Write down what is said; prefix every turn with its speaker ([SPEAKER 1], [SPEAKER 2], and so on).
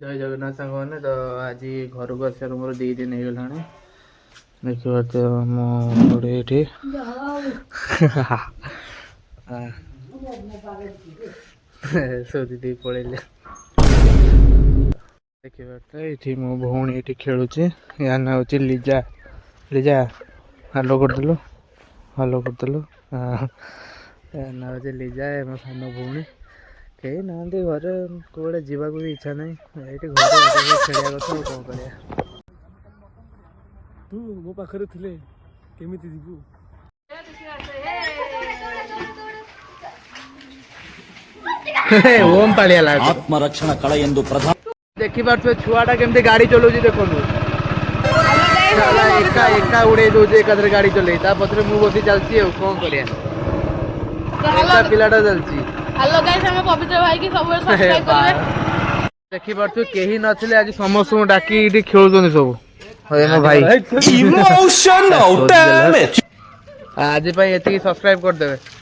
[SPEAKER 1] जय जगन्नाथ सांग मैंने तो आज घर को आसार मोर 2 दिन हो गला देखिए तो मो ये सोदी पड़े देखिए ये मो भौणी ये खेलुचे या ना हूँ लिजा लिजा हालो करदेलु या ना हूँ लिजा मो सान भौणी कहीं ना घरे कौड़े जावाक भी इच्छा ना ये घर खेलिया कथा कौन कर
[SPEAKER 2] तू मो पाखरे थिले केमिति जीवु
[SPEAKER 1] ओम पालिया लाग
[SPEAKER 3] आत्मरक्षण कला ಎಂದು प्रधान
[SPEAKER 1] देखि पार्छ छुआटा केमती गाड़ी चलाउछि देखनु एका एका उड़े दोजे एकाधर गाड़ी चले ता पथरे मु बसी चलछि ए कोन करिया एका पिलाटा चलछि
[SPEAKER 4] हेलो गाइस हम पवित्र भाई की सब सब्सक्राइब करिवे
[SPEAKER 1] देखि पार्छ केही नथिले आज समस्त डाकी इठी खेलुछन सब होय मो भाई
[SPEAKER 3] इमोशनल डैमेज
[SPEAKER 1] आज पई एति सब्सक्राइब कर देबे।